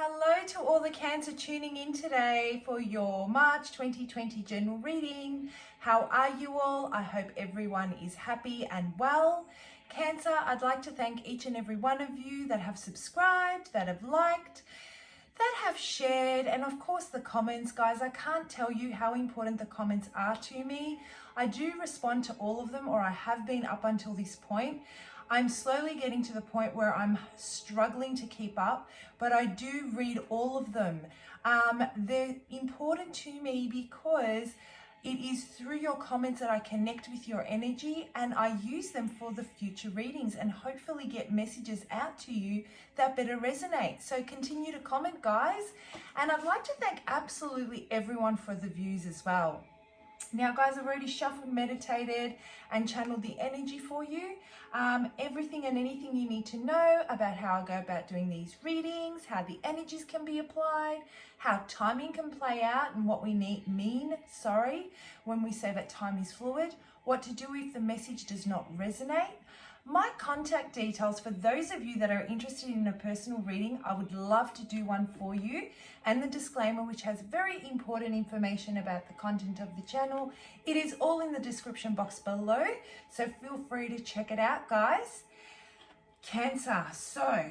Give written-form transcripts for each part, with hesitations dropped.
Hello to all the Cancer tuning in today for your March 2020 general reading. How are you all? I hope everyone is happy and well. Cancer, I'd like to thank each and every one of you that have subscribed, that have liked, that have shared, and of course the comments, guys. I can't tell you how important the comments are to me. I do respond to all of them, or I have been up until this point. I'm slowly getting to the point where I'm struggling to keep up, but I do read all of them. They're important to me because it is through your comments that I connect with your energy, and I use them for the future readings and hopefully get messages out to you that better resonate. So continue to comment, guys. And I'd like to thank absolutely everyone for the views as well. Now, guys, I've already shuffled, meditated, and channeled the energy for you. Everything and anything you need to know about how I go about doing these readings, how the energies can be applied, how timing can play out, and what we mean when we say that time is fluid, what to do if the message does not resonate. My contact details for those of you that are interested in a personal reading, I would love to do one for you, and the disclaimer, which has very important information about the content of the channel. It is all in the description box below, so feel free to check it out, guys. Cancer. So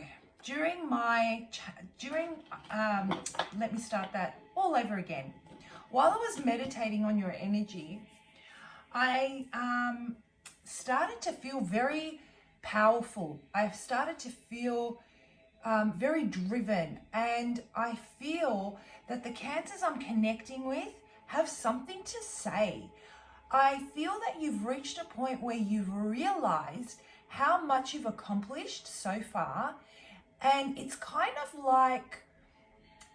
let me start that all over again. While I was meditating on your energy, I started to feel very powerful. I've started to feel very driven, and I feel that the Cancers I'm connecting with have something to say. I feel that you've reached a point where you've realized how much you've accomplished so far, and it's kind of like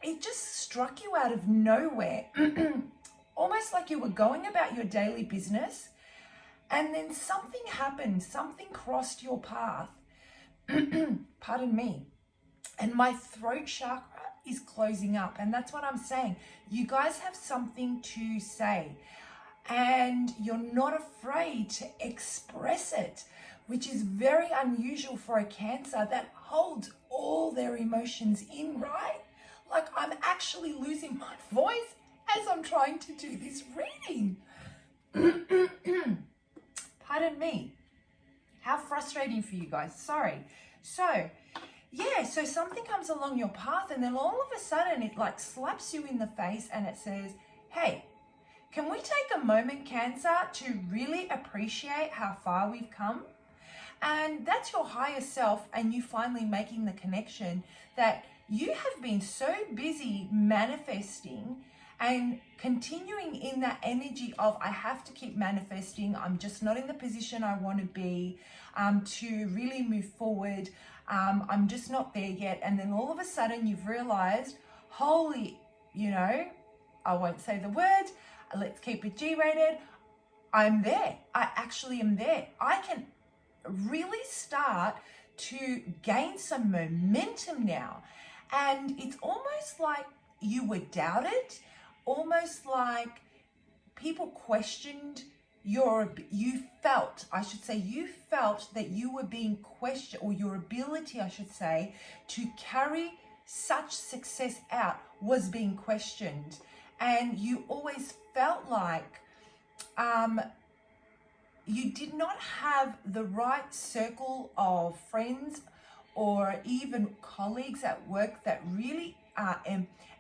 it just struck you out of nowhere. Almost like you were going about your daily business, and then something happened, something crossed your path. Pardon me. And my throat chakra is closing up. And that's what I'm saying. You guys have something to say, and you're not afraid to express it, which is very unusual for a Cancer that holds all their emotions in, right? Like, I'm actually losing my voice as I'm trying to do this reading. Pardon me. How frustrating for you guys. Sorry. So something comes along your path, and then all of a sudden it like slaps you in the face and it says, hey, can we take a moment, Cancer, to really appreciate how far we've come? And that's your higher self, and you finally making the connection that you have been so busy manifesting and continuing in that energy of, I have to keep manifesting. I'm just not in the position I want to be to really move forward. I'm just not there yet. And then all of a sudden you've realized, holy, I won't say the word. Let's keep it G-rated. I'm there. I actually am there. I can really start to gain some momentum now. And it's almost like you were doubted, almost like people questioned you felt that you were being questioned, or your ability, I should say, to carry such success out was being questioned. And you always felt like you did not have the right circle of friends or even colleagues at work that really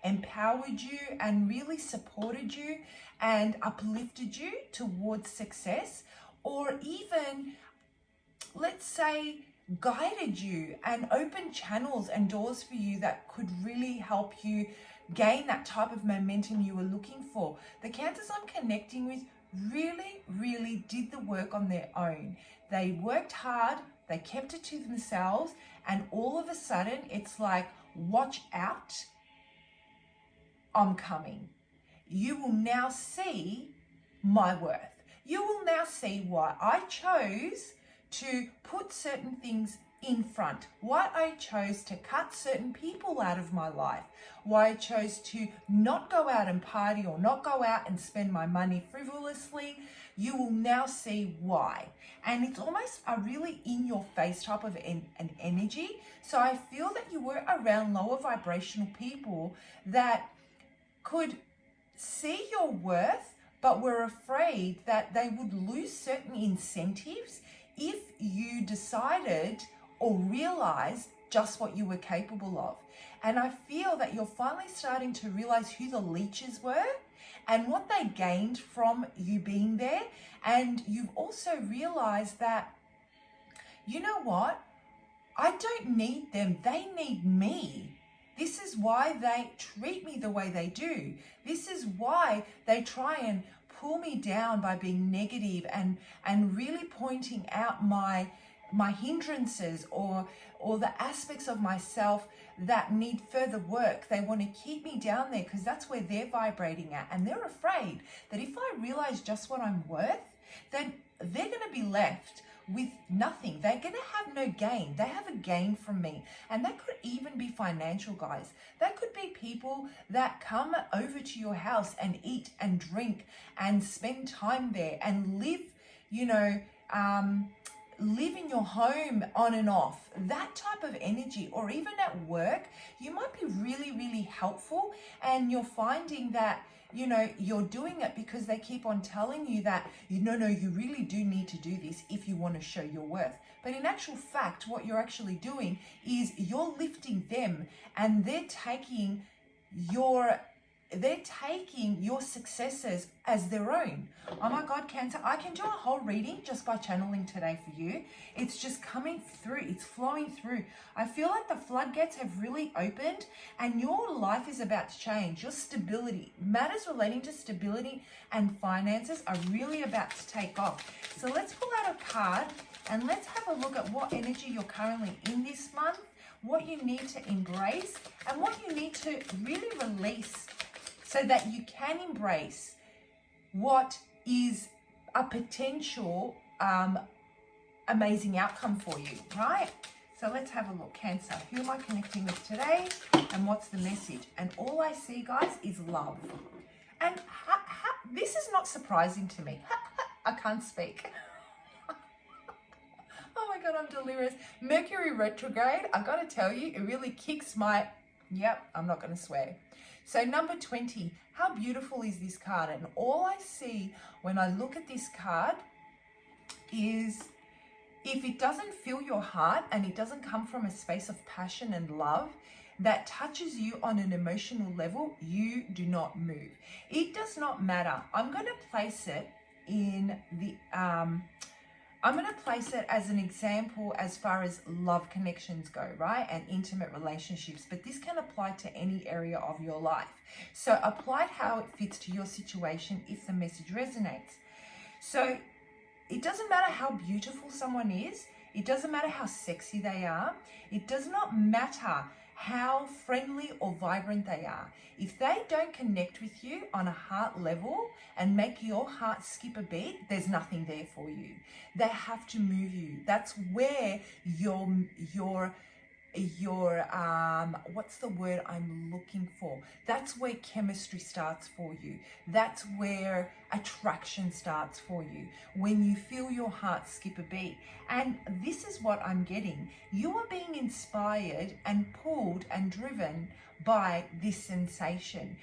empowered you and really supported you and uplifted you towards success, or even, let's say, guided you and opened channels and doors for you that could really help you gain that type of momentum you were looking for. The Cancers I'm connecting with really did the work on their own. They worked hard, they kept it to themselves, and all of a sudden it's like, watch out, I'm coming. You will now see my worth. You will now see why I chose to put certain things in front, why I chose to cut certain people out of my life, why I chose to not go out and party or not go out and spend my money frivolously, you will now see why. And it's almost a really in your face type of an energy. So I feel that you were around lower vibrational people that could see your worth, but were afraid that they would lose certain incentives if you decided or realized just what you were capable of. And I feel that you're finally starting to realize who the leeches were and what they gained from you being there. And you've also realized that, you know what? I don't need them. They need me. This is why they treat me the way they do. This is why they try and pull me down by being negative and really pointing out my hindrances or the aspects of myself that need further work. They want to keep me down there because that's where they're vibrating at. And they're afraid that if I realize just what I'm worth, then they're going to be left with nothing. They're going to have no gain. They have a gain from me. And that could even be financial, guys. That could be people that come over to your house and eat and drink and spend time there and live, live in your home on and off. That type of energy. Or even at work, you might be really, really helpful, and you're finding that you're doing it because they keep on telling you that, no, you really do need to do this if you want to show your worth. But in actual fact, what you're actually doing is you're lifting them, and they're taking your successes as their own. Oh my God, Cancer, I can do a whole reading just by channeling today for you. It's just coming through. It's flowing through. I feel like the floodgates have really opened and your life is about to change. Your stability, matters relating to stability and finances are really about to take off. So let's pull out a card and let's have a look at what energy you're currently in this month, what you need to embrace, and what you need to really release so that you can embrace what is a potential amazing outcome for you, right? So let's have a look. Cancer, who am I connecting with today and what's the message? And all I see, guys, is love. And this is not surprising to me. I can't speak. Oh my God, I'm delirious. Mercury retrograde, I gotta tell you, it really kicks my, I'm not gonna swear. So number 20, how beautiful is this card? And all I see when I look at this card is if it doesn't fill your heart and it doesn't come from a space of passion and love that touches you on an emotional level, you do not move. It does not matter. I'm going to place it in the, I'm going to place it as an example as far as love connections go, right? And intimate relationships, but this can apply to any area of your life. So apply it how it fits to your situation if the message resonates. So it doesn't matter how beautiful someone is. It doesn't matter how sexy they are. It does not matter how friendly or vibrant they are. If they don't connect with you on a heart level and make your heart skip a beat, there's nothing there for you. They have to move you. That's where your what's the word I'm looking for? That's where chemistry starts for you. That's where attraction starts for you. When you feel your heart skip a beat. And this is what I'm getting. You are being inspired and pulled and driven by this sensation.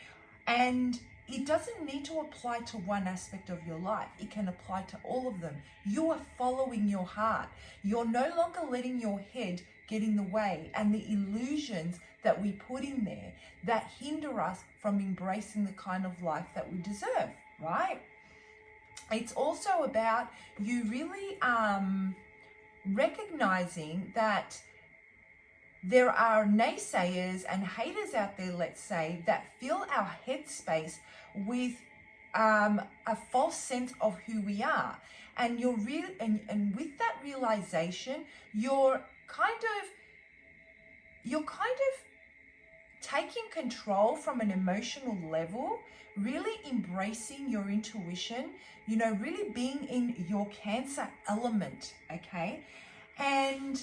And it doesn't need to apply to one aspect of your life. It can apply to all of them. You are following your heart. You're no longer letting your head get in the way and the illusions that we put in there that hinder us from embracing the kind of life that we deserve, right? It's also about you really recognizing that there are naysayers and haters out there, let's say, that fill our headspace with a false sense of who we are. And you're and with that realization, you're kind of taking control from an emotional level, really embracing your intuition, really being in your Cancer element, okay? And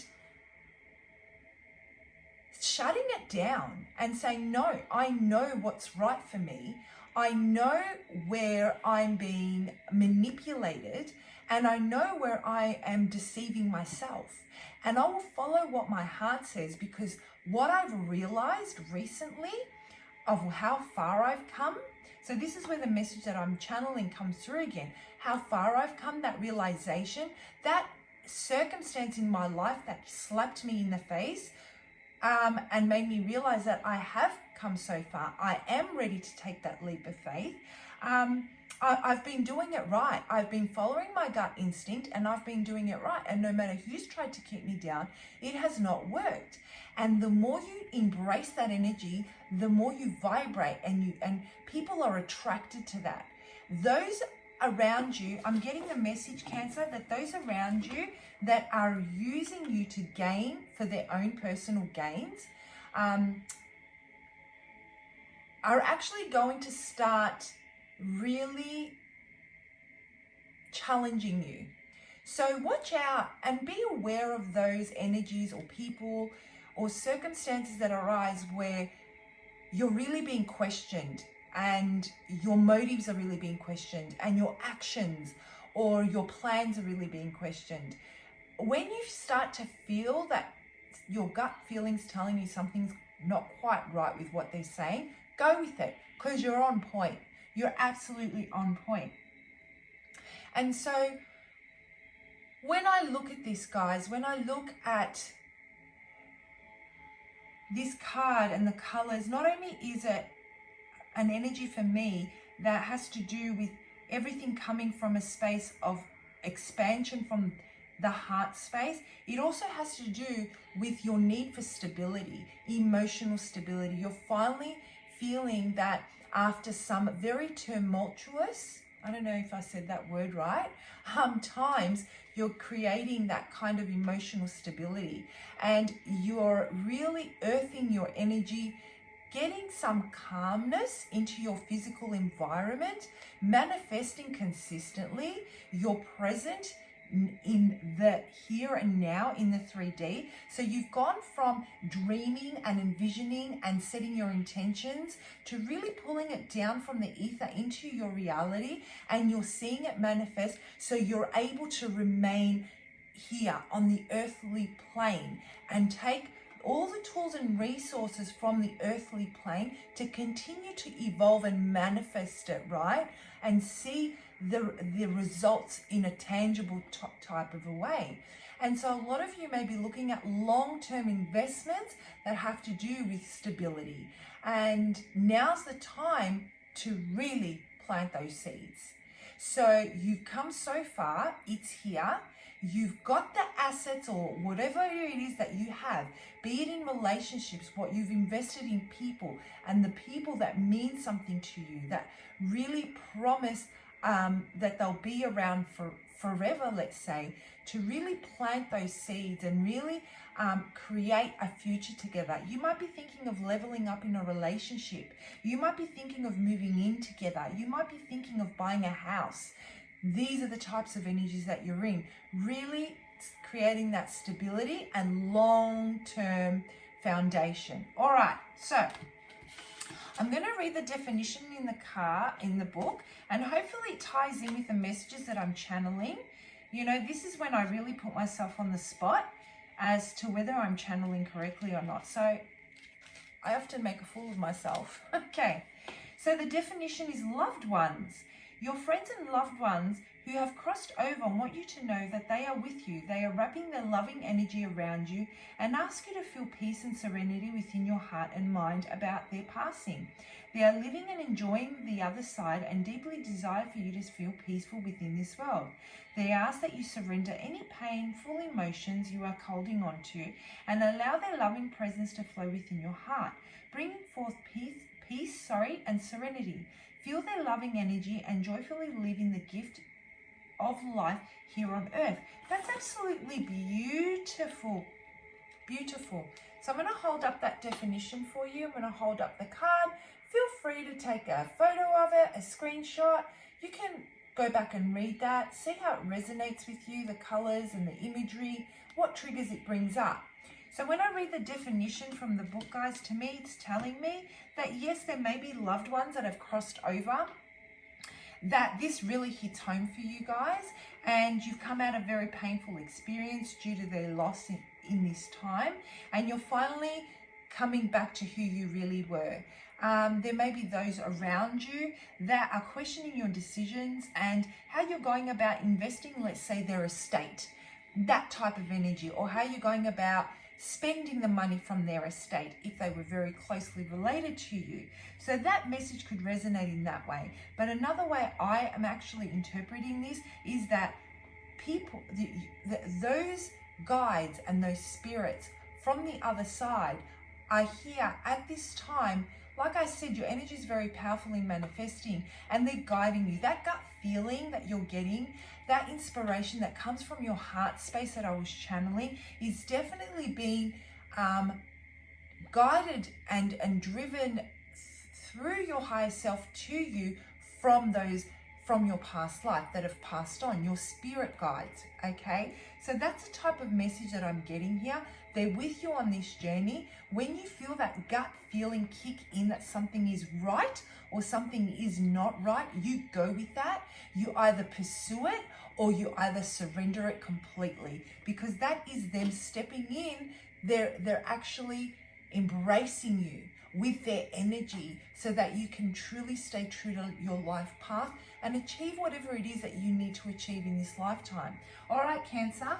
shutting it down and saying, no, I know what's right for me. I know where I'm being manipulated, and I know where I am deceiving myself. And I will follow what my heart says, because what I've realized recently of how far I've come. So this is where the message that I'm channeling comes through again. How far I've come, that realization, that circumstance in my life that slapped me in the face and made me realize that I have come so far. I am ready to take that leap of faith. I've been doing it right. I've been following my gut instinct, and I've been doing it right. And no matter who's tried to keep me down, it has not worked. And the more you embrace that energy, the more you vibrate, and people are attracted to that. Those around you, I'm getting the message, Cancer, that those around you that are using you to gain for their own personal gains are actually going to start really challenging you. So watch out and be aware of those energies or people or circumstances that arise where you're really being questioned, and your motives are really being questioned, and your actions or your plans are really being questioned. When you start to feel that your gut feeling's telling you something's not quite right with what they're saying, go with it, because you're on point. You're absolutely on point. And so when I look at this, guys, when I look at this card and the colors, not only is it an energy for me that has to do with everything coming from a space of expansion from the heart space, it also has to do with your need for stability, emotional stability. You're finally feeling that after some very tumultuous, I don't know if I said that word right, times, you're creating that kind of emotional stability, and you're really earthing your energy, getting some calmness into your physical environment, manifesting consistently. You're present in the here and now in the 3D. So you've gone from dreaming and envisioning and setting your intentions to really pulling it down from the ether into your reality, and you're seeing it manifest, so you're able to remain here on the earthly plane and take all the tools and resources from the earthly plane to continue to evolve and manifest it, right? And see the results in a tangible type of a way. And so a lot of you may be looking at long-term investments that have to do with stability. And now's the time to really plant those seeds. So you've come so far, it's here. You've got the assets or whatever it is that you have, be it in relationships, what you've invested in people, and the people that mean something to you, that really promise that they'll be around for forever, let's say, to really plant those seeds and really create a future together. You might be thinking of leveling up in a relationship. You might be thinking of moving in together. You might be thinking of buying a house. These are the types of energies that you're in, really creating that stability and long-term foundation. All right, so I'm going to read the definition in the book, and hopefully it ties in with the messages that I'm channeling. You know, this is when I really put myself on the spot as to whether I'm channeling correctly or not. So I often make a fool of myself. Okay, so the definition is loved ones. Your friends and loved ones who have crossed over want you to know that they are with you. They are wrapping their loving energy around you and ask you to feel peace and serenity within your heart and mind about their passing. They are living and enjoying the other side and deeply desire for you to feel peaceful within this world. They ask that you surrender any painful emotions you are holding on to and allow their loving presence to flow within your heart, bringing forth peace, and serenity. Feel their loving energy and joyfully living the gift of life here on earth. That's absolutely beautiful. Beautiful. So I'm going to hold up that definition for you. I'm going to hold up the card. Feel free to take a photo of it, a screenshot. You can go back and read that, see how it resonates with you, the colors and the imagery, what triggers it brings up. So when I read the definition from the book, guys, to me, it's telling me that yes, there may be loved ones that have crossed over, that this really hits home for you guys, and you've come out of a very painful experience due to their loss in this time, and you're finally coming back to who you really were. There may be those around you that are questioning your decisions and how you're going about investing, let's say, their estate, that type of energy, or how you're going about spending the money from their estate if they were very closely related to you. So that message could resonate in that way. But another way I am actually interpreting this is that people, those guides and those spirits from the other side are here at this time. Like I said, your energy is very powerful in manifesting, and they're guiding you. That gut feeling that you're getting, that inspiration that comes from your heart space that I was channeling, is definitely being guided and driven through your higher self to you from your past life that have passed on, your spirit guides, okay? So that's the type of message that I'm getting here. They're with you on this journey. When you feel that gut feeling kick in that something is right or something is not right, you go with that. You either pursue it or you either surrender it completely, because that is them stepping in. They're actually embracing you with their energy so that you can truly stay true to your life path and achieve whatever it is that you need to achieve in this lifetime. All right, Cancer,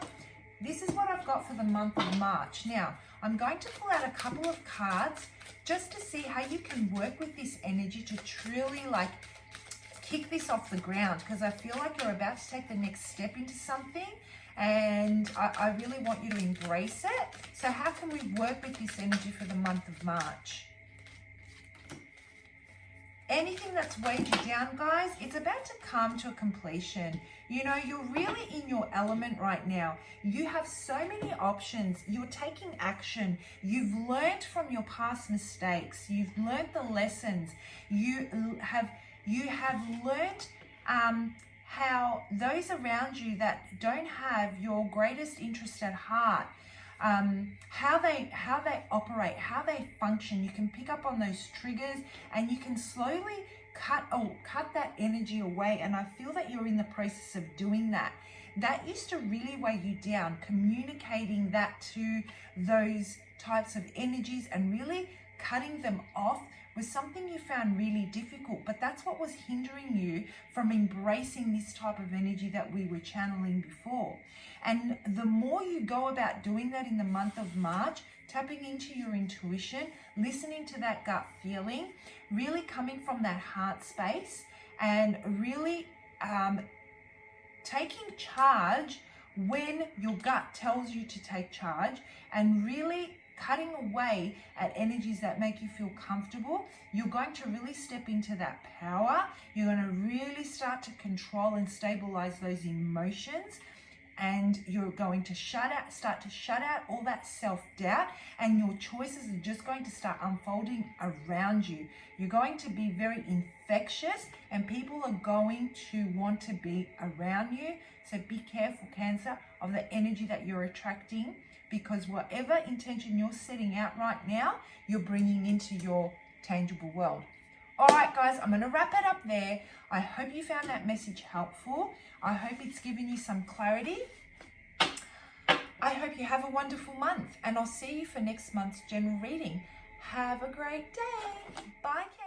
this is what I've got for the month of March. Now, I'm going to pull out a couple of cards just to see how you can work with this energy to truly kick this off the ground, because I feel like you're about to take the next step into something, and I really want you to embrace it. So how can we work with this energy for the month of March? Anything that's weighed you down, guys, it's about to come to a completion. You know, you're really in your element right now. You have so many options. You're taking action. You've learned from your past mistakes. You've learned the lessons. You have learned how those around you that don't have your greatest interest at heart, how they operate, how they function. You can pick up on those triggers, and you can slowly cut that energy away. And I feel that you're in the process of doing that. That used to really weigh you down, communicating that to those types of energies and really cutting them off was something you found really difficult, but that's what was hindering you from embracing this type of energy that we were channeling before. And the more you go about doing that in the month of March, tapping into your intuition, listening to that gut feeling, really coming from that heart space, and really taking charge when your gut tells you to take charge, and really cutting away at energies that make you feel comfortable, you're going to really step into that power. You're going to really start to control and stabilize those emotions, and you're going to start to shut out all that self-doubt, and your choices are just going to start unfolding around you. You're going to be very infectious, and people are going to want to be around you. So be careful, Cancer, of the energy that you're attracting, because whatever intention you're setting out right now, you're bringing into your tangible world. All right, guys, I'm going to wrap it up there. I hope you found that message helpful. I hope it's given you some clarity. I hope you have a wonderful month, and I'll see you for next month's general reading. Have a great day. Bye, Cancer.